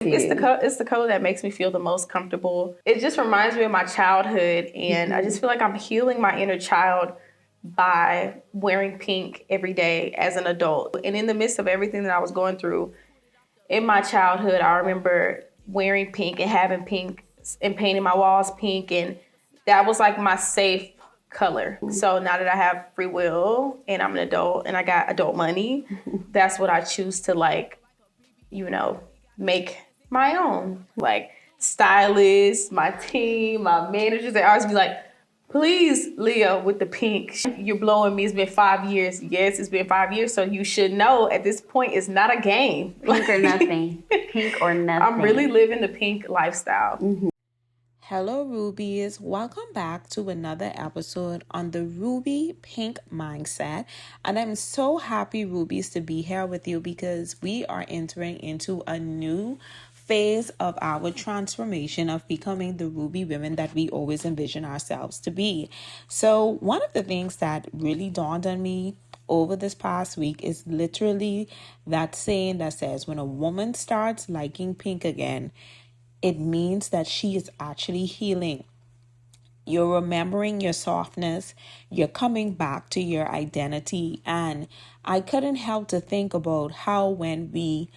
It's the color that makes me feel the most comfortable. It just reminds me of my childhood, and I just feel like I'm healing my inner child by wearing pink every day as an adult. And in the midst of everything that I was going through in my childhood, I remember wearing pink and having pink and painting my walls pink, and that was like my safe color. So now that I have free will and I'm an adult and I got adult money, that's what I choose to make my own. Like stylists, my team, my managers, they always be like, please, Leah, with the pink, you're blowing me. It's been 5 years. Yes, it's been 5 years. So you should know at this point, it's not a game. Pink or nothing. Pink or nothing. I'm really living the pink lifestyle. Hello Rubies, welcome back to another episode on the Ruby Pink Mindset, and I'm so happy, Rubies, to be here with you because we are entering into a new phase of our transformation of becoming the Ruby women that we always envision ourselves to be. So one of the things that really dawned on me over this past week is literally that saying that says when a woman starts liking pink again, it means that she is actually healing. You're remembering your softness. You're coming back to your identity. And I couldn't help to think about how when we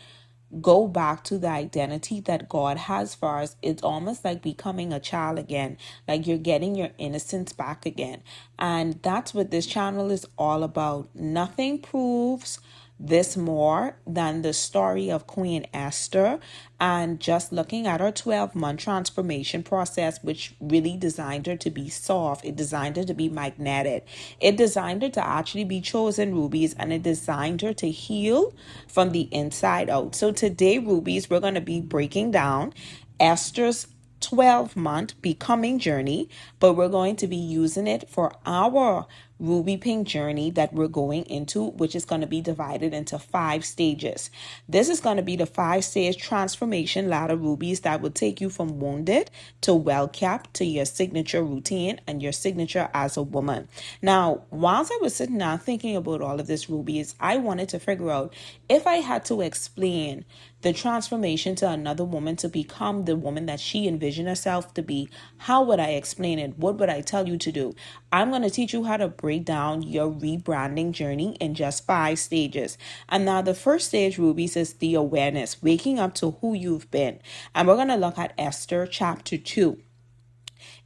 go back to the identity that God has for us, it's almost like becoming a child again. Like you're getting your innocence back again. And that's what this channel is all about. Nothing proves this more than the story of Queen Esther, and just looking at her 12-month transformation process, which really designed her to be soft. It designed her to be magnetic. It designed her to actually be chosen, Rubies, and it designed her to heal from the inside out. So today, Rubies, we're going to be breaking down Esther's 12-month becoming journey, but we're going to be using it for our Ruby Pink journey that we're going into, which is going to be divided into 5 stages. This is going to be the 5-stage transformation ladder, Rubies, that will take you from wounded to well-kept to your signature routine and your signature as a woman. Now, whilst I was sitting down thinking about all of this, Rubies, I wanted to figure out if I had to explain the transformation to another woman to become the woman that she envisioned herself to be, how would I explain it? What would I tell you to do? I'm going to teach you how to break down your rebranding journey in just 5 stages. And now the first stage, Rubies, is the awareness, waking up to who you've been. And we're going to look at Esther chapter 2.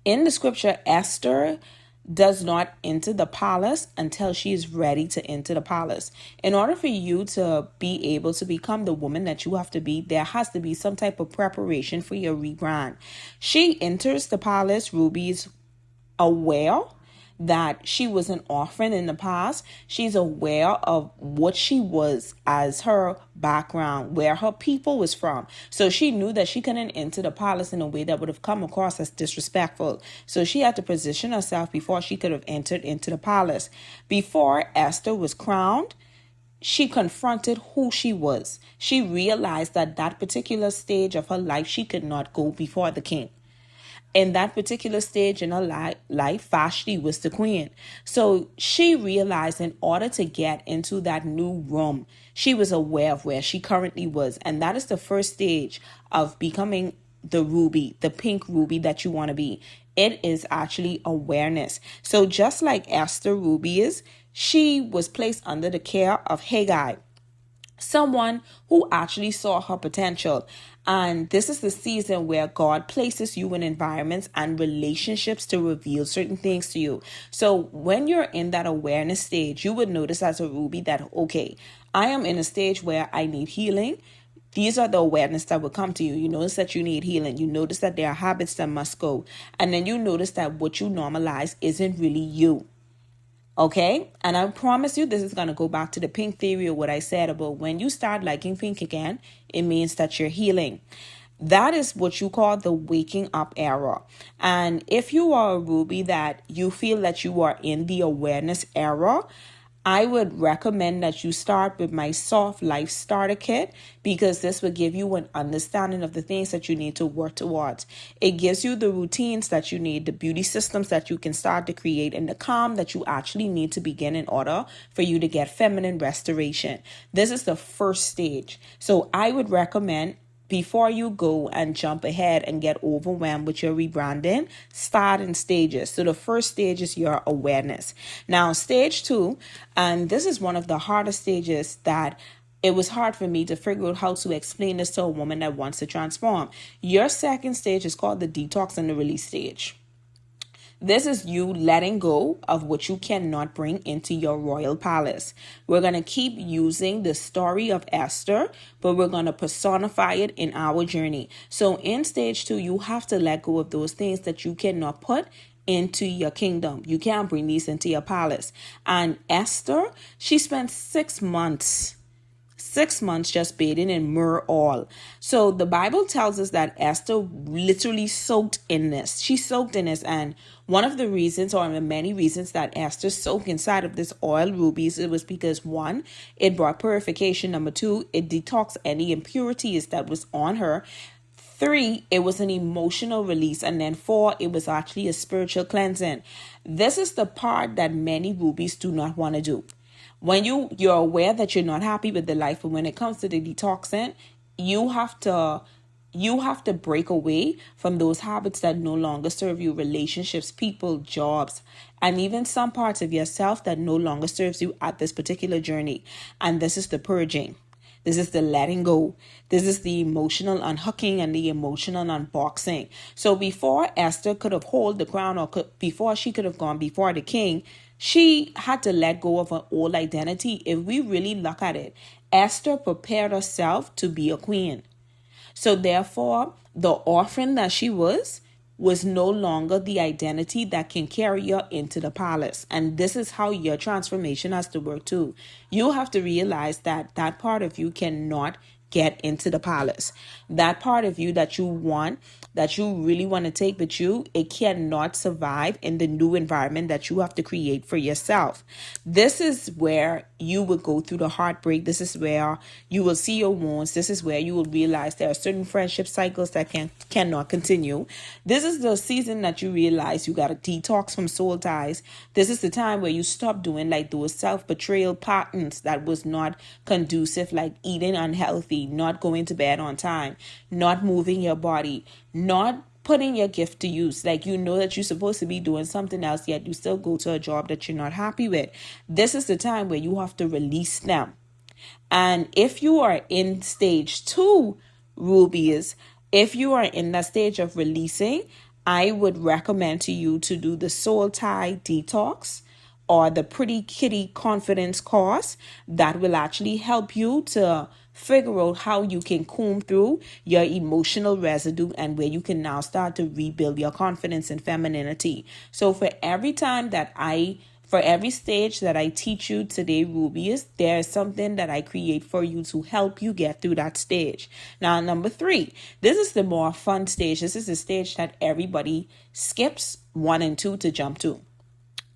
In the scripture, Esther does not enter the palace until she is ready to enter the palace. In order for you to be able to become the woman that you have to be, there has to be some type of preparation for your rebrand. She enters the palace, Rubies, aware that she was an orphan in the past. She's aware of what she was as her background, where her people was from. So she knew that she couldn't enter the palace in a way that would have come across as disrespectful. So she had to position herself before she could have entered into the palace. Before Esther was crowned, she confronted who she was. She realized that that particular stage of her life, she could not go before the king. In that particular stage in her life, Vashti was the queen. So she realized in order to get into that new room, she was aware of where she currently was. And that is the first stage of becoming the ruby, the pink ruby that you want to be. It is actually awareness. So just like Esther, Ruby is, she was placed under the care of Haggai, someone who actually saw her potential. And this is the season where God places you in environments and relationships to reveal certain things to you. So when you're in that awareness stage, you would notice as a Ruby that, okay, I am in a stage where I need healing. These are the awareness that will come to you. You notice that you need healing. You notice that there are habits that must go. And then you notice that what you normalize isn't really you. Okay, and I promise you this is going to go back to the pink theory of what I said about when you start liking pink again, it means that you're healing. That is what you call the waking up era. And if you are a Ruby that you feel that you are in the awareness era, I would recommend that you start with my soft life starter kit, because this will give you an understanding of the things that you need to work towards. It gives you the routines that you need, the beauty systems that you can start to create, and the calm that you actually need to begin in order for you to get feminine restoration. This is the first stage. So I would recommend before you go and jump ahead and get overwhelmed with your rebranding, start in stages. So the first stage is your awareness. Now, stage 2, and this is one of the hardest stages that it was hard for me to figure out how to explain this to a woman that wants to transform. Your second stage is called the detox and the release stage. This is you letting go of what you cannot bring into your royal palace. We're going to keep using the story of Esther, but we're going to personify it in our journey. So in stage 2, you have to let go of those things that you cannot put into your kingdom. You can't bring these into your palace. And Esther, she spent 6 months just bathing in myrrh oil. So the Bible tells us that Esther literally soaked in this. She soaked in this, and one of the reasons, or many reasons, that Esther soaked inside of this oil, rubies, it was because 1, it brought purification. Number 2, it detoxed any impurities that was on her. 3, it was an emotional release. And then 4, it was actually a spiritual cleansing. This is the part that many rubies do not want to do. When you're aware that you're not happy with the life, but when it comes to the detoxing, you have to break away from those habits that no longer serve you, relationships, people, jobs, and even some parts of yourself that no longer serves you at this particular journey. And this is the purging. This is the letting go. This is the emotional unhooking and the emotional unboxing. So before Esther could have held the crown, or before she could have gone before the king, she had to let go of her old identity. If we really look at it, Esther prepared herself to be a queen. So therefore, the orphan that she was no longer the identity that can carry you into the palace. And this is how your transformation has to work too. You have to realize that that part of you cannot get into the palace. That part of you that you want, that you really want to take with you, it cannot survive in the new environment that you have to create for yourself. This is where you will go through the heartbreak. This is where you will see your wounds. This is where you will realize there are certain friendship cycles that cannot continue. This is the season that you realize you got to detox from soul ties. This is the time where you stop doing like those self-betrayal patterns that was not conducive, like eating unhealthy, not going to bed on time, not moving your body, not putting your gift to use. Like, you know that you're supposed to be doing something else, yet you still go to a job that you're not happy with. This is the time where you have to release them. And if you are in stage 2, rubies, if you are in that stage of releasing, I would recommend to you to do the soul tie detox or the pretty kitty confidence course. That will actually help you to figure out how you can comb through your emotional residue and where you can now start to rebuild your confidence and femininity. So for every stage that I teach you today, rubies, there's something that I create for you to help you get through that stage. Now, number 3, this is the more fun stage. This is the stage that everybody skips 1 and 2 to jump to.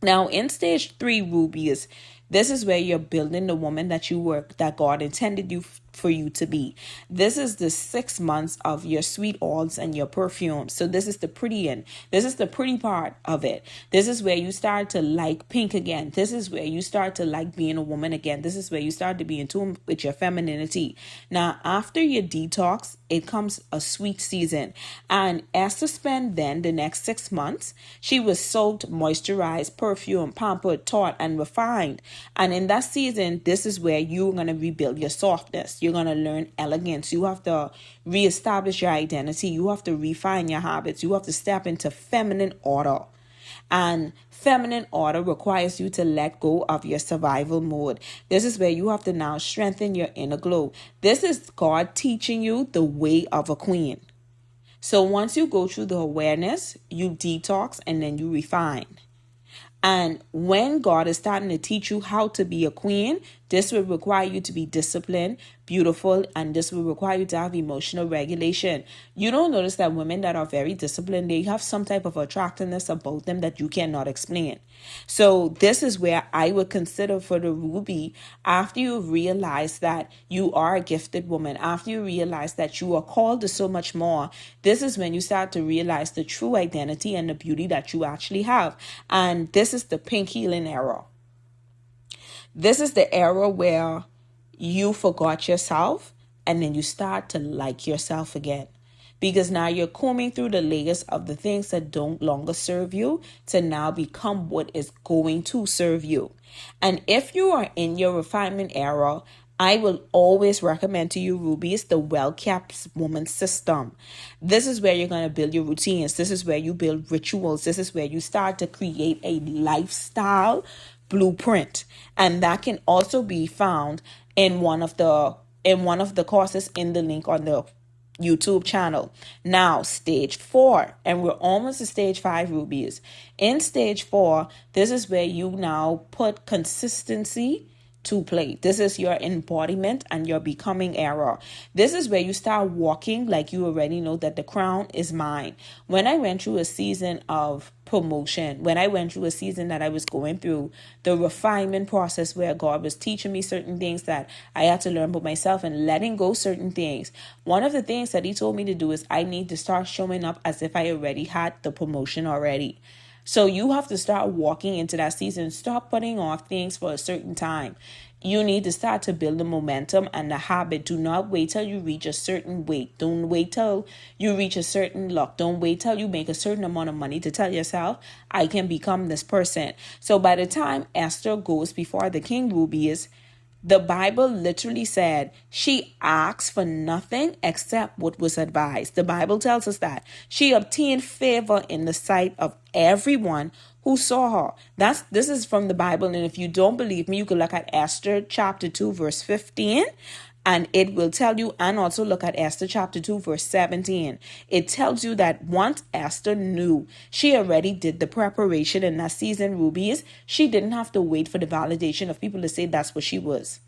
Now, in stage 3, rubies, this is where you're building the woman that God intended for you to be. This is the 6 months of your sweet oils and your perfumes. So this is the pretty end. This is the pretty part of it. This is where you start to like pink again. This is where you start to like being a woman again. This is where you start to be in tune with your femininity. Now, after your detox, it comes a sweet season. And Esther spent then the next 6 months, she was soaked, moisturized, perfumed, pampered, taught, and refined. And in that season, this is where you're going to rebuild your softness. You're going to learn elegance. You have to reestablish your identity. You have to refine your habits. You have to step into feminine order. And feminine order requires you to let go of your survival mode. This is where you have to now strengthen your inner glow. This is God teaching you the way of a queen. So once you go through the awareness, you detox, and then you refine. And when God is starting to teach you how to be a queen, this will require you to be disciplined, beautiful, and this will require you to have emotional regulation. You don't notice that women that are very disciplined, they have some type of attractiveness about them that you cannot explain. So this is where I would consider for the ruby, after you realize that you are a gifted woman, after you realize that you are called to so much more, this is when you start to realize the true identity and the beauty that you actually have. And this is the pink healing era. This is the era where you forgot yourself and then you start to like yourself again. Because now you're combing through the layers of the things that don't longer serve you to now become what is going to serve you. And if you are in your refinement era, I will always recommend to you, rubies, the well-kept woman system. This is where you're going to build your routines. This is where you build rituals. This is where you start to create a lifestyle blueprint. And that can also be found in one of the courses in the link on the YouTube channel. Now, stage 4, and we're almost to stage 5, rubies. In stage 4, this is where you now put consistency to play. This is your embodiment and your becoming era. This is where you start walking like you already know that the crown is mine. When I went through a season of promotion, when I went through a season that I was going through the refinement process where God was teaching me certain things that I had to learn about myself and letting go certain things, one of the things that he told me to do is I need to start showing up as if I already had the promotion already. So you have to start walking into that season. Stop putting off things for a certain time. You need to start to build the momentum and the habit. Do not wait till you reach a certain weight. Don't wait till you reach a certain luck. Don't wait till you make a certain amount of money to tell yourself, I can become this person. So by the time Esther goes before the king, rubies, the Bible literally said she asked for nothing except what was advised. The Bible tells us that she obtained favor in the sight of everyone who saw her. This is from the Bible. And if you don't believe me, you can look at Esther chapter 2, verse 15. And it will tell you, and also look at Esther chapter 2, verse 17. It tells you that once Esther knew she already did the preparation in that season, rubies, she didn't have to wait for the validation of people to say that's what she was.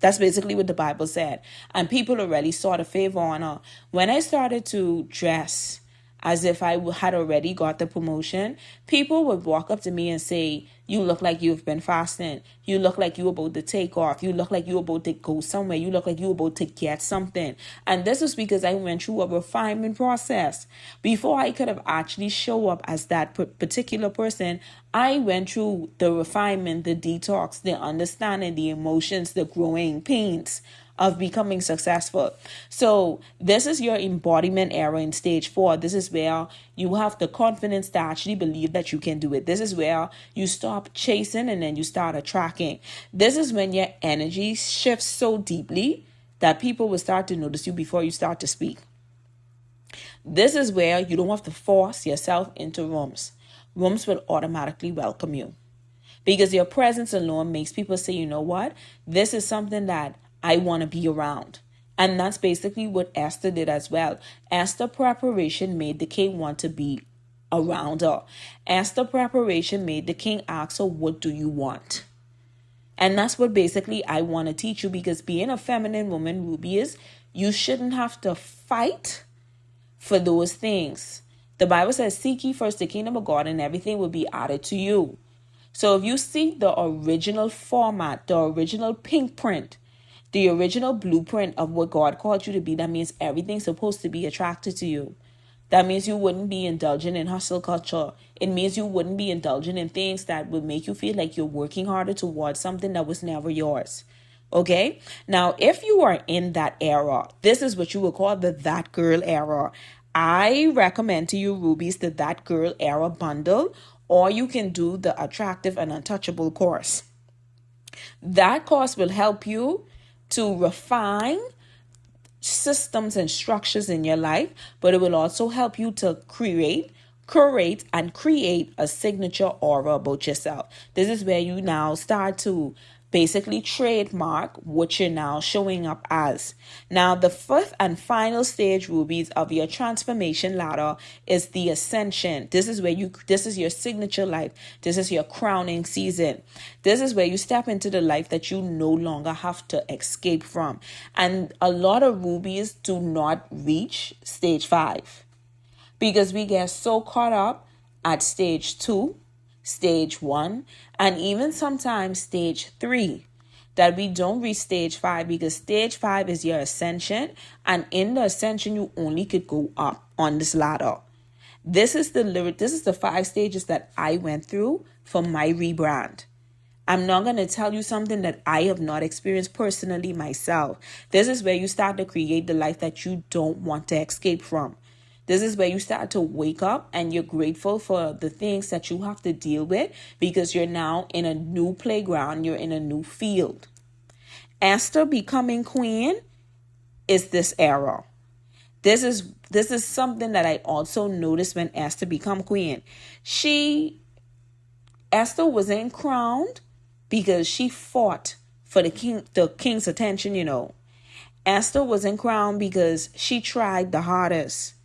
That's basically what the Bible said. And people already saw the favor on her. When I started to dress as if I had already got the promotion, people would walk up to me and say, you look like you've been fasting. You look like you're about to take off. You look like you're about to go somewhere. You look like you're about to get something. And this is because I went through a refinement process. Before I could have actually show up as that particular person, I went through the refinement, the detox, the understanding, the emotions, the growing pains of becoming successful. So this is your embodiment era in stage 4. This is where you have the confidence to actually believe that you can do it. This is where you stop chasing and then you start attracting. This is when your energy shifts so deeply that people will start to notice you before you start to speak. This is where you don't have to force yourself into rooms. Rooms will automatically welcome you because your presence alone makes people say, you know what? This is something that I want to be around. And that's basically what Esther did as well. Esther preparation made the king want to be around her. Esther preparation made the king ask her, what do you want? And that's what basically I want to teach you, because being a feminine woman, Ruby, is you shouldn't have to fight for those things. The Bible says, seek ye first the kingdom of God and everything will be added to you. So if you see the original format, the original pink print, the original blueprint of what God called you to be, that means everything's supposed to be attracted to you. That means you wouldn't be indulging in hustle culture. It means you wouldn't be indulging in things that would make you feel like you're working harder towards something that was never yours. Okay? Now, if you are in that era, this is what you would call the That Girl era. I recommend to you, rubies, the That Girl era bundle, or you can do the Attractive and Untouchable course. That course will help you to refine systems and structures in your life, but it will also help you to curate and create a signature aura about yourself. This is where you now start to basically trademark what you're now showing up as. Now, the fifth and final stage, rubies, of your transformation ladder is the Ascension. This is your signature life. This is your crowning season. This is where you step into the life that you no longer have to escape from. And a lot of rubies do not reach stage 5 because we get so caught up at stage 2, stage 1, and even sometimes stage 3 that we don't reach stage 5, because stage 5 is your ascension, and in the ascension you only could go up on this ladder. This is the 5 stages that I went through for my rebrand. I'm not going to tell you something that I have not experienced personally myself. This is where you start to create the life that you don't want to escape from. This is where you start to wake up and you're grateful for the things that you have to deal with because you're now in a new playground. You're in a new field. Esther becoming queen is this era. This is something that I also noticed when Esther became queen. Esther wasn't crowned because she fought for the king's attention, Esther wasn't crowned because she tried the hardest.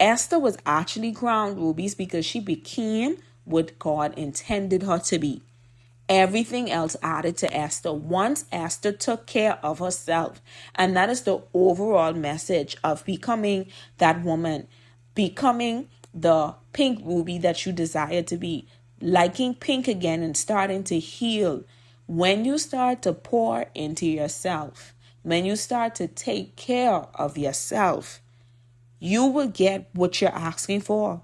Esther was actually crowned, rubies, because she became what God intended her to be. Everything else added to Esther once Esther took care of herself. And that is the overall message of becoming that woman, becoming the pink ruby that you desire to be, liking pink again and starting to heal. When you start to pour into yourself, when you start to take care of yourself, you will get what you're asking for.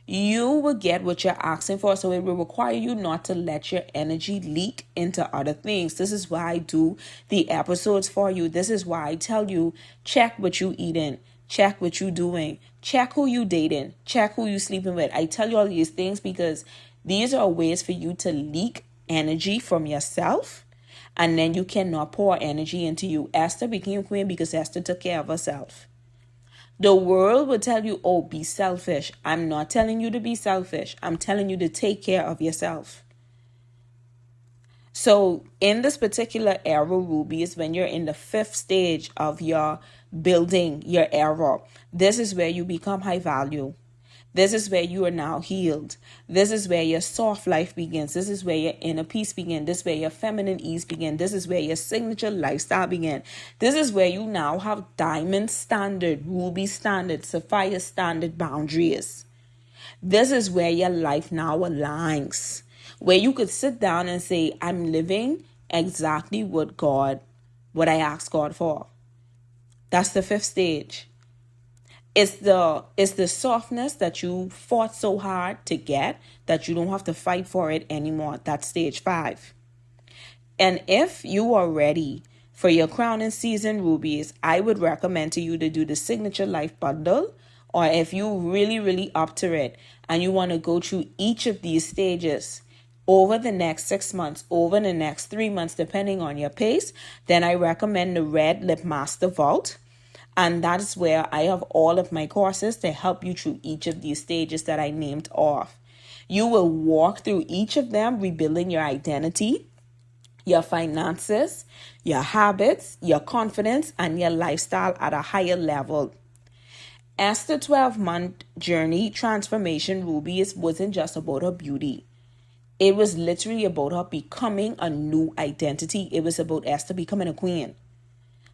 You will get what you're asking for. So it will require you not to let your energy leak into other things. This is why I do the episodes for you. This is why I tell you, check what you eating, check what you doing, check who you dating, check who you sleeping with. I tell you all these things because these are ways for you to leak energy from yourself. And then you cannot pour energy into you. Esther became queen because Esther took care of herself. The world will tell you, oh, be selfish. I'm not telling you to be selfish. I'm telling you to take care of yourself. So in this particular era, Ruby, is when you're in the 5th stage of your building your era. This is where you become high value. This is where you are now healed. This is where your soft life begins. This is where your inner peace begins. This is where your feminine ease begins. This is where your signature lifestyle begins. This is where you now have diamond standard, ruby standard, sapphire standard boundaries. This is where your life now aligns. Where you could sit down and say, I'm living exactly what I asked God for. That's the 5th stage. It's the softness that you fought so hard to get that you don't have to fight for it anymore. That's stage 5. And if you are ready for your crowning season, rubies, I would recommend to you to do the signature life bundle. Or if you really up to it and you want to go through each of these stages over the next 6 months, over the next 3 months, depending on your pace, then I recommend the Red Lip Master Vault. And that's where I have all of my courses to help you through each of these stages that I named off. You will walk through each of them, rebuilding your identity, your finances, your habits, your confidence, and your lifestyle at a higher level. Esther 12-month journey transformation, rubies, wasn't just about her beauty. It was literally about her becoming a new identity. It was about Esther becoming a queen.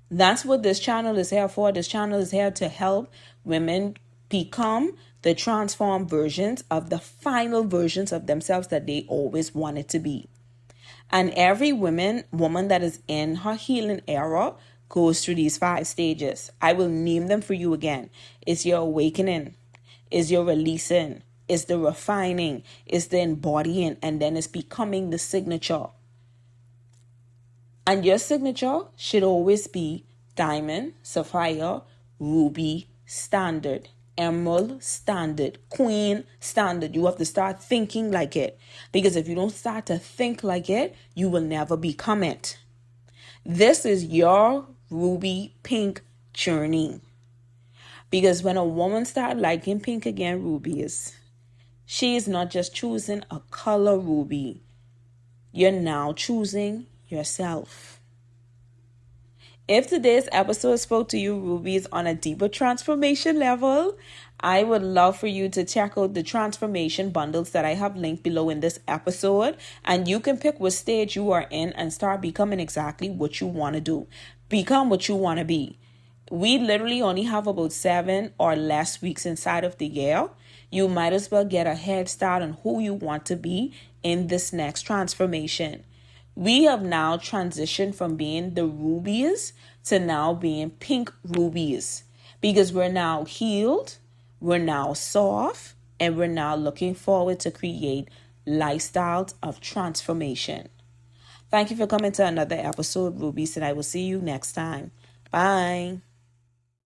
That's what this channel is here for. This channel is here to help women become the transformed versions of the final versions of themselves that they always wanted to be. And every woman that is in her healing era goes through these 5 stages. I will name them for you again. It's your awakening. It's your releasing. It's the refining. It's the embodying. And then it's becoming the signature. And your signature should always be diamond, sapphire, ruby, standard, emerald, standard, queen, standard. You have to start thinking like it. Because if you don't start to think like it, you will never become it. This is your ruby pink journey. Because when a woman starts liking pink again, rubies, she is not just choosing a color ruby. You're now choosing yourself. If today's episode spoke to you, rubies, on a deeper transformation level, I would love for you to check out the transformation bundles that I have linked below in this episode. And you can pick what stage you are in and start becoming exactly what you want to do. Become what you want to be. We literally only have about 7 or less weeks inside of the year. You might as well get a head start on who you want to be in this next transformation. We have now transitioned from being the rubies to now being pink rubies, because we're now healed, we're now soft, and we're now looking forward to create lifestyles of transformation. Thank you for coming to another episode, Rubies, and I will see you next time. Bye.